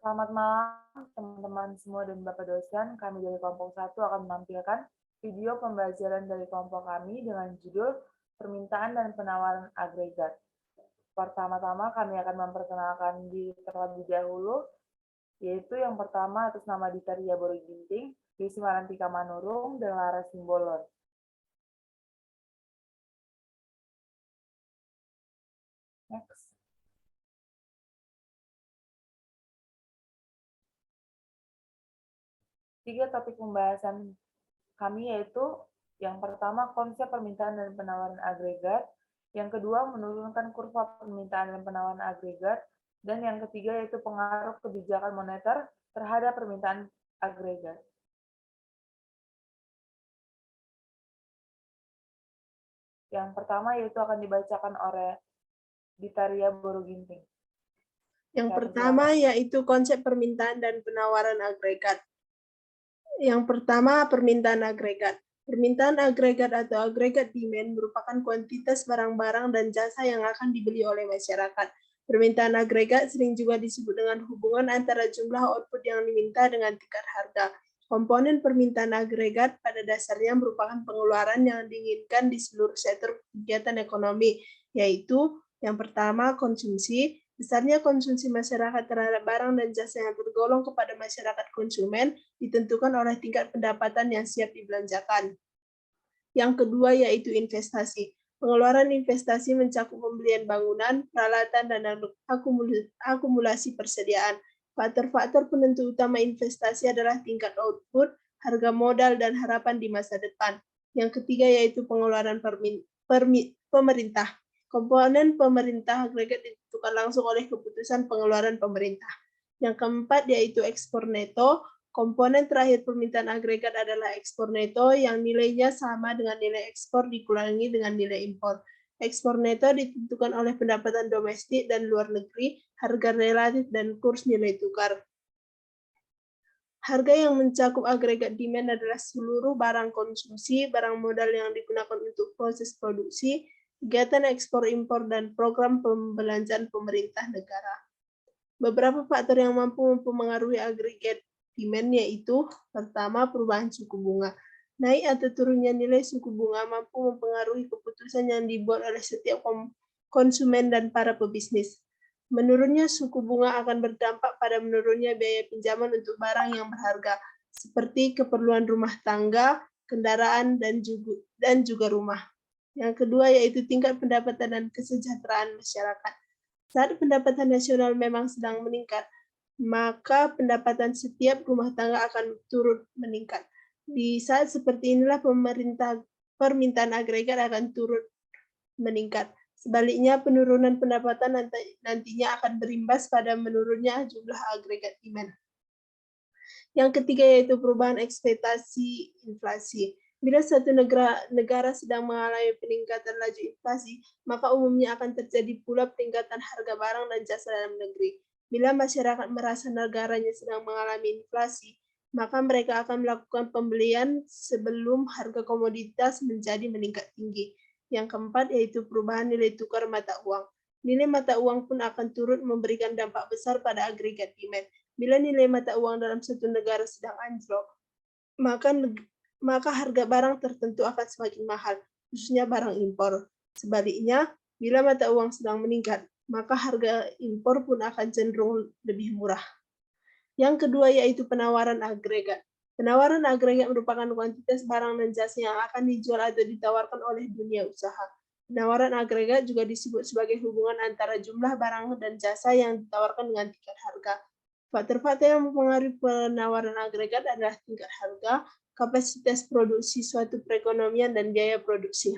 Selamat malam teman-teman semua dan Bapak dosen. Kami dari kelompok 1 akan menampilkan video pembelajaran dari kelompok kami dengan judul Permintaan dan Penawaran Agregat. Pertama-tama kami akan memperkenalkan diri terlebih dahulu, yaitu yang pertama atas nama Dita Ria Boruginting, Desi Marantika Manurung, dan Lara Simbolon. Next. Tiga topik pembahasan kami yaitu yang pertama konsep permintaan dan penawaran agregat, yang kedua menurunkan kurva permintaan dan penawaran agregat, dan yang ketiga yaitu pengaruh kebijakan moneter terhadap permintaan agregat. Yang pertama yaitu akan dibacakan oleh Dita Ria Boruginting. Yang pertama yaitu konsep permintaan dan penawaran agregat. Yang pertama, permintaan agregat. Permintaan agregat atau agregat demand merupakan kuantitas barang-barang dan jasa yang akan dibeli oleh masyarakat. Permintaan agregat sering juga disebut dengan hubungan antara jumlah output yang diminta dengan tingkat harga. Komponen permintaan agregat pada dasarnya merupakan pengeluaran yang diinginkan di seluruh sektor kegiatan ekonomi, yaitu yang pertama, konsumsi. Besarnya konsumsi masyarakat terhadap barang dan jasa yang tergolong kepada masyarakat konsumen ditentukan oleh tingkat pendapatan yang siap dibelanjakan. Yang kedua yaitu investasi. Pengeluaran investasi mencakup pembelian bangunan, peralatan, dan akumulasi persediaan. Faktor-faktor penentu utama investasi adalah tingkat output, harga modal, dan harapan di masa depan. Yang ketiga yaitu pengeluaran pemerintah. Komponen pemerintah agregat ditentukan langsung oleh keputusan pengeluaran pemerintah. Yang keempat yaitu ekspor neto. Komponen terakhir permintaan agregat adalah ekspor neto yang nilainya sama dengan nilai ekspor dikurangi dengan nilai impor. Ekspor neto ditentukan oleh pendapatan domestik dan luar negeri, harga relatif, dan kurs nilai tukar. Harga yang mencakup agregat demand adalah seluruh barang konsumsi, barang modal yang digunakan untuk proses produksi, kegiatan ekspor-impor, dan program pembelanjaan pemerintah negara. Beberapa faktor yang mampu mempengaruhi agregat demand yaitu pertama, perubahan suku bunga. Naik atau turunnya nilai suku bunga mampu mempengaruhi keputusan yang dibuat oleh setiap konsumen dan para pebisnis. Menurunnya suku bunga akan berdampak pada menurunnya biaya pinjaman untuk barang yang berharga, seperti keperluan rumah tangga, kendaraan, dan juga rumah. Yang kedua yaitu tingkat pendapatan dan kesejahteraan masyarakat. Saat pendapatan nasional memang sedang meningkat, maka pendapatan setiap rumah tangga akan turut meningkat. Di saat seperti inilah permintaan agregat akan turut meningkat. Sebaliknya, penurunan pendapatan nantinya akan berimbas pada menurunnya jumlah agregat demand. Yang ketiga yaitu perubahan ekspektasi inflasi. Bila suatu negara sedang mengalami peningkatan laju inflasi, maka umumnya akan terjadi pula peningkatan harga barang dan jasa dalam negeri. Bila masyarakat merasa negaranya sedang mengalami inflasi, maka mereka akan melakukan pembelian sebelum harga komoditas meningkat tinggi. Yang keempat yaitu perubahan nilai tukar mata uang. Nilai mata uang pun akan turut memberikan dampak besar pada agregat demand. Bila nilai mata uang dalam suatu negara sedang anjlok, maka harga barang tertentu akan semakin mahal, khususnya barang impor. Sebaliknya, bila mata uang sedang meningkat, maka harga impor pun akan cenderung lebih murah. Yang kedua yaitu penawaran agregat. Penawaran agregat merupakan kuantitas barang dan jasa yang akan dijual atau ditawarkan oleh dunia usaha. Penawaran agregat juga disebut sebagai hubungan antara jumlah barang dan jasa yang ditawarkan dengan tingkat harga. Faktor-faktor yang mempengaruhi penawaran agregat adalah tingkat harga, kapasitas produksi suatu perekonomian, dan biaya produksi.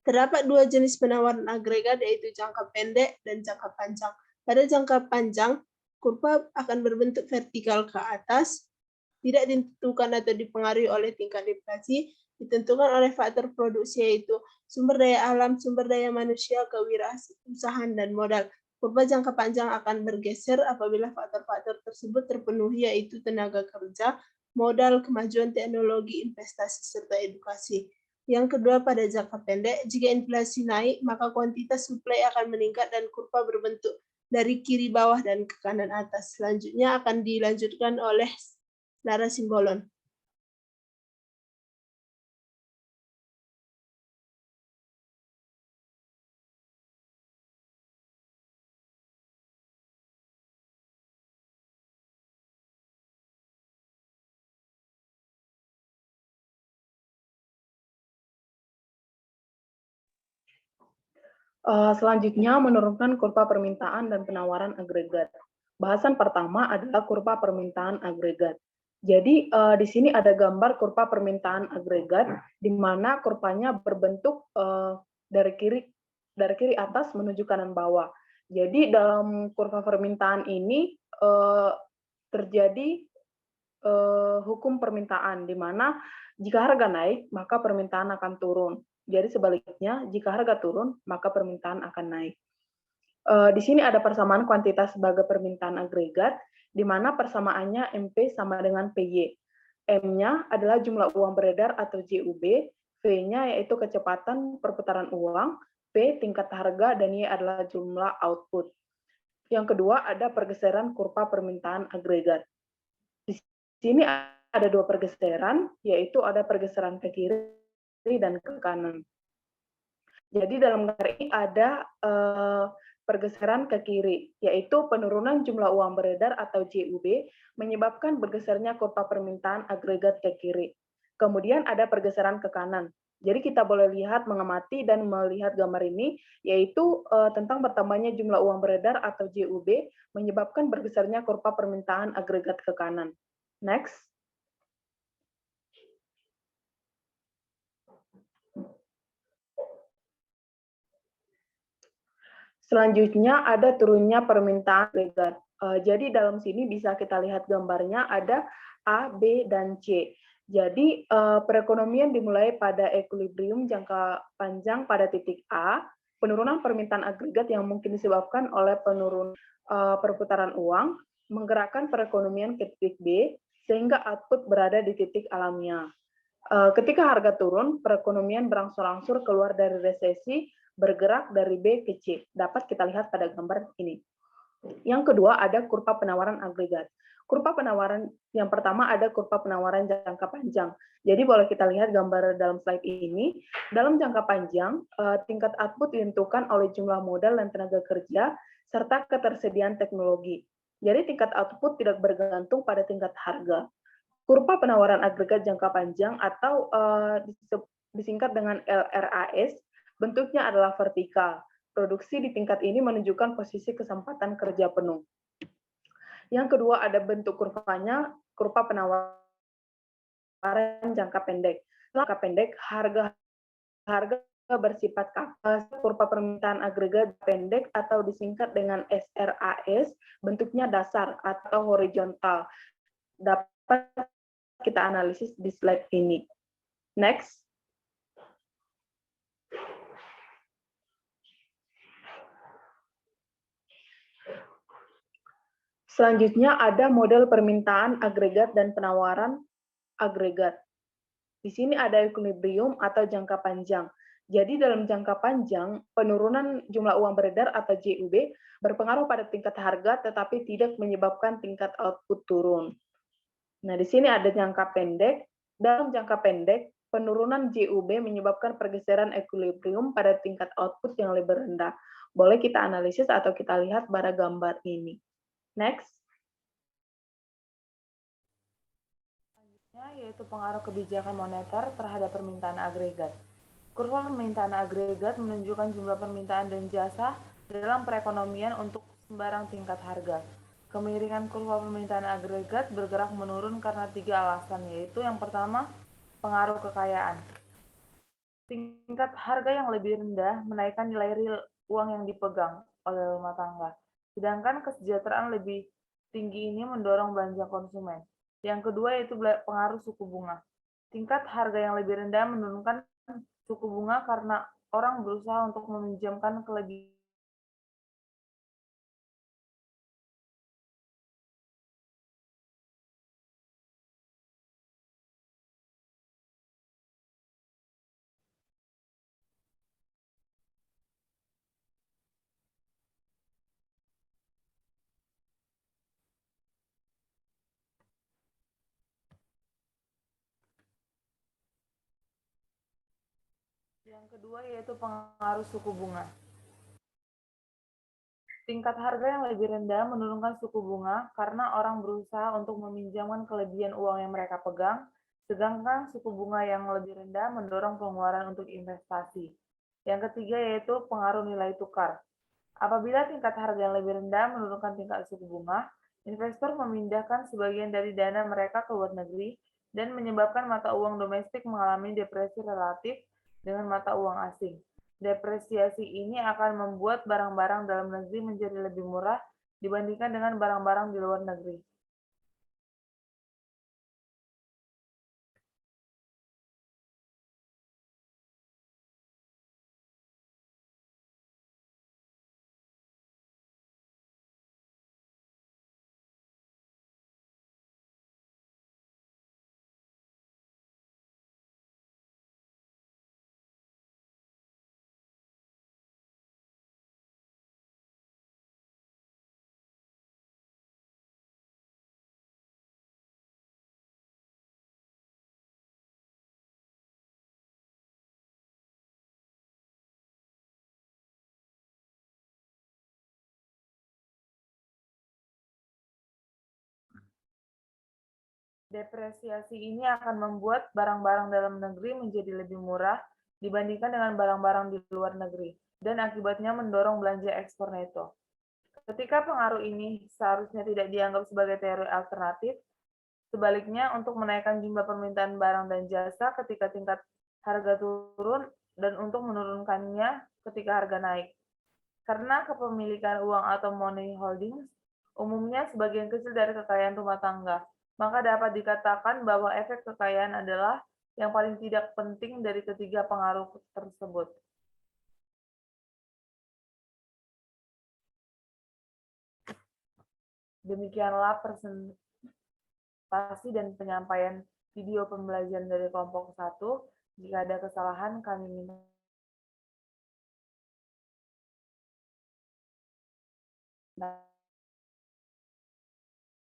Terdapat dua jenis penawaran agregat yaitu jangka pendek dan jangka panjang. Pada jangka panjang, kurva akan berbentuk vertikal ke atas, tidak ditentukan atau dipengaruhi oleh tingkat inflasi, ditentukan oleh faktor produksi yaitu sumber daya alam, sumber daya manusia, kewirausahaan, dan modal. Kurva jangka panjang akan bergeser apabila faktor-faktor tersebut terpenuhi yaitu tenaga kerja, modal, kemajuan teknologi, investasi, serta edukasi. Yang kedua pada jangka pendek, jika inflasi naik, maka kuantitas suplai akan meningkat dan kurva berbentuk dari kiri bawah dan ke kanan atas. Selanjutnya akan dilanjutkan oleh Lara Simbolon. Selanjutnya, menurunkan kurva permintaan dan penawaran agregat. Bahasan pertama adalah kurva permintaan agregat. Jadi, di sini ada gambar kurva permintaan agregat, di mana kurvanya berbentuk dari kiri atas menuju kanan bawah. Jadi, dalam kurva permintaan ini terjadi hukum permintaan, di mana jika harga naik, maka permintaan akan turun. Jadi sebaliknya, jika harga turun, maka permintaan akan naik. Di sini ada persamaan kuantitas sebagai permintaan agregat, di mana persamaannya MP sama dengan PY. M-nya adalah jumlah uang beredar atau JUB, V-nya yaitu kecepatan perputaran uang, P tingkat harga, dan Y adalah jumlah output. Yang kedua ada pergeseran kurva permintaan agregat. Di sini ada dua pergeseran, yaitu ada pergeseran ke kiri dan ke kanan. Jadi dalam gambar ini ada pergeseran ke kiri, yaitu penurunan jumlah uang beredar atau JUB menyebabkan bergesernya kurva permintaan agregat ke kiri. Kemudian ada pergeseran ke kanan. Jadi kita boleh lihat, mengamati, dan melihat gambar ini, yaitu tentang bertambahnya jumlah uang beredar atau JUB menyebabkan bergesernya kurva permintaan agregat ke kanan. Next. Selanjutnya ada turunnya permintaan agregat. Jadi dalam sini bisa kita lihat gambarnya ada A, B, dan C. Jadi perekonomian dimulai pada equilibrium jangka panjang pada titik A, penurunan permintaan agregat yang mungkin disebabkan oleh penurunan perputaran uang, menggerakkan perekonomian ke titik B, sehingga output berada di titik alamiah. Ketika harga turun, perekonomian berangsur-angsur keluar dari resesi, bergerak dari B ke C. Dapat kita lihat pada gambar ini. Yang kedua ada kurva penawaran agregat. Kurva penawaran yang pertama ada kurva penawaran jangka panjang. Jadi boleh kita lihat gambar dalam slide ini. Dalam jangka panjang, tingkat output ditentukan oleh jumlah modal dan tenaga kerja serta ketersediaan teknologi. Jadi tingkat output tidak bergantung pada tingkat harga. Kurva penawaran agregat jangka panjang atau disingkat dengan LRAS, bentuknya adalah vertikal. Produksi di tingkat ini menunjukkan posisi kesempatan kerja penuh. Yang kedua ada bentuk kurvanya, kurva penawaran jangka pendek. Jangka pendek, harga bersifat kurva permintaan agregat pendek atau disingkat dengan SRAS, bentuknya dasar atau horizontal. Dapat kita analisis di slide ini. Next. Selanjutnya ada model permintaan agregat dan penawaran agregat. Di sini ada equilibrium atau jangka panjang. Jadi dalam jangka panjang, penurunan jumlah uang beredar atau JUB berpengaruh pada tingkat harga tetapi tidak menyebabkan tingkat output turun. Nah, di sini ada jangka pendek. Dalam jangka pendek, penurunan JUB menyebabkan pergeseran equilibrium pada tingkat output yang lebih rendah. Boleh kita analisis atau kita lihat pada gambar ini. Next. Selanjutnya yaitu pengaruh kebijakan moneter terhadap permintaan agregat. Kurva permintaan agregat menunjukkan jumlah permintaan dan jasa dalam perekonomian untuk sembarang tingkat harga. Kemiringan kurva permintaan agregat bergerak menurun karena 3 alasan, yaitu yang pertama, pengaruh kekayaan. Tingkat harga yang lebih rendah menaikkan nilai real uang yang dipegang oleh rumah tangga. Sedangkan kesejahteraan lebih tinggi ini mendorong belanja konsumen. Yang kedua yaitu pengaruh suku bunga. Tingkat harga yang lebih rendah menurunkan suku bunga karena orang berusaha untuk meminjamkan kelebihan Yang kedua yaitu pengaruh suku bunga. Tingkat harga yang lebih rendah menurunkan suku bunga karena orang berusaha untuk meminjamkan kelebihan uang yang mereka pegang, sedangkan suku bunga yang lebih rendah mendorong pengeluaran untuk investasi. Yang ketiga yaitu pengaruh nilai tukar. Apabila tingkat harga yang lebih rendah menurunkan tingkat suku bunga, investor memindahkan sebagian dari dana mereka ke luar negeri dan menyebabkan mata uang domestik mengalami depresi relatif dengan mata uang asing. Depresiasi ini akan membuat barang-barang dalam negeri menjadi lebih murah dibandingkan dengan barang-barang di luar negeri. Depresiasi ini akan membuat barang-barang dalam negeri menjadi lebih murah dibandingkan dengan barang-barang di luar negeri, dan akibatnya mendorong belanja ekspor neto. Ketika pengaruh ini seharusnya tidak dianggap sebagai teori alternatif, sebaliknya untuk menaikkan jumlah permintaan barang dan jasa ketika tingkat harga turun dan untuk menurunkannya ketika harga naik. Karena kepemilikan uang atau money holdings umumnya sebagian kecil dari kekayaan rumah tangga, maka dapat dikatakan bahwa efek kekayaan adalah yang paling tidak penting dari ketiga pengaruh tersebut. Demikianlah presentasi dan penyampaian video pembelajaran dari kelompok 1. Jika ada kesalahan, kami minta